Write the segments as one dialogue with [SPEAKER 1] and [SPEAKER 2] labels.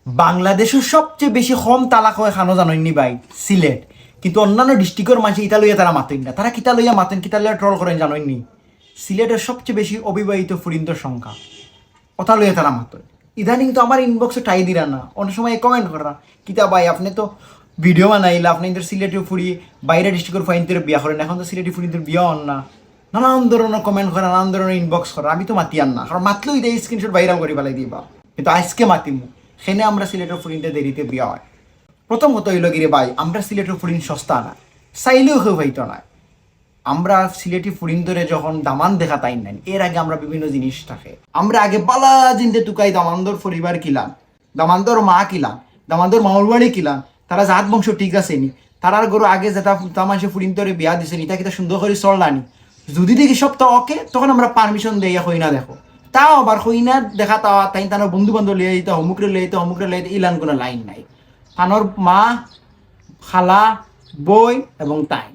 [SPEAKER 1] বাংলাদেশের সবচেয়ে বেশি কম তালাক হয় খানো জানেননি ভাই সিলেট। কিন্তু অন্যান্য ডিস্ট্রিক্টের মানুষ ইটা লইয়া তারা মাতেন না, তারা কিতা লইয়া মাতেন, কিতা লইয়া ট্রল করেন জানেননি? সিলেটের সবচেয়ে বেশি অবিবাহিত ফুরিন্দর সংখ্যা, কথা লইয়া তারা মাতেন। ইদানিং তো আমার ইনবক্সে টাই দিরা না, অনেক সময় কমেন্ট করা কিতা ভাই আপনি তো ভিডিও বানাইলা, আপনি ইন্টার সিলেটে ফুরি বাইরে ডিস্ট্রিক্টের ফাইনদের বিয়া করেন, এখন তো সিলেটি ফুরিদের বিয়া হন না। নানান ধরনের কমেন্ট করা, নানান ধরনের ইনবক্স করা, আমি তো মাতিয়ান না, কারণ মাতলেও এই স্ক্রিনশট ভাইরাল করে পেলাই দিবা। কিন্তু আজকে মাতিমু সেনে আমরা সিলেটের ফুরিনতে দেরিতে বিয়া হয়। প্রথম কথা হইল গিরে ভাই, আমরা সিলেটের ফুরিন সস্তা না, চাইলেও কেউ হইতো না। আমরা সিলেটি ফুরিন ধরে যখন দামান দেখা তাই নাই, এর আগে আমরা বিভিন্ন জিনিস থাকে, আমরা আগে বালা জিনতে টুকাই দামান্দর পরিবার কিলাম, দামান্দর মা কিলাম, দামান্দর মাউর বাড়ি কিলাম, তারা জাত বংশ ঠিক আছে নি, তারার গরু আগে যেটা তামাশে ফুরিন ধরে বিয়া দিছে নি, তাকে সুন্দর করে চললানি। যদি দেখি সব তো ওকে, তখন আমরা পারমিশন দেই হই না দেখো। তাও আবার হই না দেখা, তাও তাই তার বন্ধু বান্ধব লিয়ে যেতে, অমুকরে লিয়ে যেতে, অমুকরে লিয়ে যেতে, ইলান কোনো লাইন নাই। তানোর মা, খালা, বই এবং তাই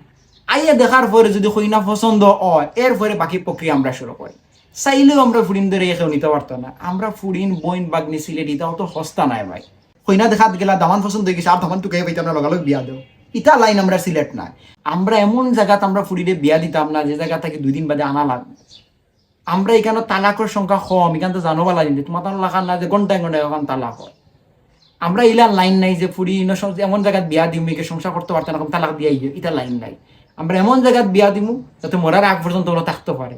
[SPEAKER 1] আইয়া দেখার পরে যদি হইনা পছন্দ হয়, এরপরে বাকি প্রক্রিয়া আমরা শুরু করি। চাইলেও আমরা ফুরিন ধরে এখেও নিতে পারতো না। আমরা ফুরিন বইন বাগনি সিলেট ইটাও তো সস্তা নাই ভাই। হইনা দেখাত গেলা দামান পছন্দ হয়ে গেছে, আর দামান টুকাই পাইতে আমরা লগালগ বিয়া দেও, ইটা লাইন আমরা সিলেট নাই। আমরা এমন জায়গাতে আমরা ফুরিরে বিয়া দিতাম না যে জায়গা থেকে 2 দিন বাদে আনা লাগবে। আমরা এখানে তালাকের সংখ্যা কম, এখানে তো জানো বলা জিনিস, তোমার তো লাগান না যে ঘন্টায় ঘন্টায় এখন তালাক হয়। আমরা ইলা লাইন নাই যে ফুরি এমন জায়গায় বিয়া দিম মেয়েকে সংসার করতে পারতো না, তালাক দিয়ে এটা লাইন নাই। আমরা এমন জায়গায় বিয়া দিমু যাতে মরার আগ পর্যন্ত ওরা থাকতে পারে।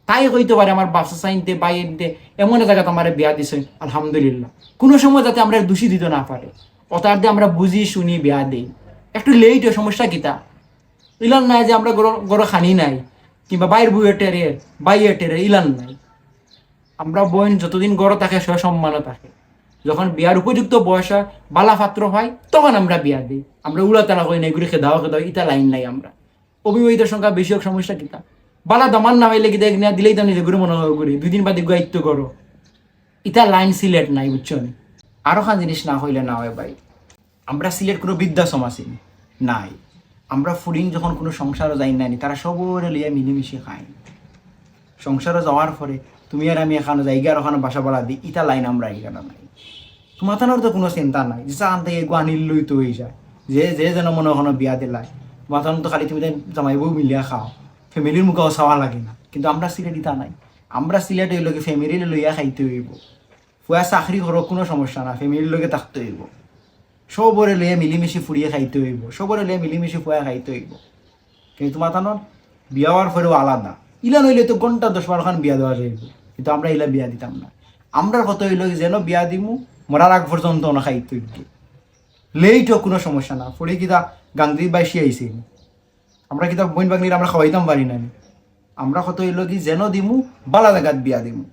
[SPEAKER 1] তাই হইতে পারে আমার বাপসা সাইনতে বাইনতে এমন জায়গাতে আমার বিয়া দিছে, আলহামদুলিল্লাহ। কোনো সময় যাতে আমরা দোষী দিতে না পারে, অতার দিয়ে আমরা বুঝি শুনি বিয়া দিই। একটু লেট হয়, সমস্যা কিতা ইলান নাই যে আমরা গরো খানি নাই, কিংবা বাইর বুয়ের টেরের বাইয়ের টেরের ইলান নাই। আমরা বোন যতদিন গড় থাকে সে সম্মানও থাকে। যখন বিয়ার উপযুক্ত বয়স হয়, বালা পাত্র হয়, তখন আমরা বিয়া দিই। আমরা উড়াতালা করি না, এগুলি খেদাও খেদাও, ইটা লাইন নাই। আমরা অবিবাহিত সংখ্যা বেশি হোক, সমস্যা কিতা বালা দামান নামাইলে কি দেখ না দিলেই তো নিজে ঘুরে মনে হয় ঘুরি 2 দিন বাদে গুয়াইত্য করো, ইটা লাইন সিলেট নাই, বুঝছো? আরো খান জিনিস না হইলে না হয় ভাই, আমরা সিলেট কোনো বৃদ্ধাশ্রম আছি নাই। আমরা ফুরিন যখন কোনো সংসারও যাই নাই, তারা সবরে লিয়া মিলেমিশে খাই। সংসারে যাওয়ার পরে তুমি আর আমি এখানে যাই আর ওখানে বাসা বাড়া দিই, ইটা লাইন আমরা এখানে নাই। তোমার তো কোনো চিন্তা নাই যে আন থেকে গুয়ানির লই তো হয়ে যায়, যে যে যেন মনে ওখানে বিয়া দিলাই, তোমার তো খালি তুমি জামাই বউ মিলিয়া খাও, ফ্যামিলির মুখেও চাওয়া লাগে না। কিন্তু আমরা সিলেট ইটা নাই। আমরা সিলেট এই লোকে ফ্যামিলির লইয়া খাইতে হইব। ফুয়া চাকরি করো কোনো সমস্যা না, ফ্যামিলির লোকে থাকতে হইব। সবরে লইয়া মিলিমিশি ফুরিয়ে খাইতে হইব, সবরে লইয়া মিলিমিশি ফুয়া খাইতে হইব। কিন্তু তোমার বিয়া হওয়ার পরেও আলাদা। ইলা নইলে তো ঘন্টা 10-12 বিয়া দেওয়া যাইব, কিন্তু আমরা ইলা বিয়া দিতাম না। আমরা কত হইল যেন বিয়া দিমু মরার আগ পর্যন্ত না খাইতে হইব। লেট হোক কোনো সমস্যা না, পরে কিতা গান্ধী বাইসি আইসি, আমরা কিতা বইন বাগনির আমরা খাওয়াইতাম পারি না। আমরা কত হইল কি যেন দিমু বালা জায়গাত বিয়া দিমু।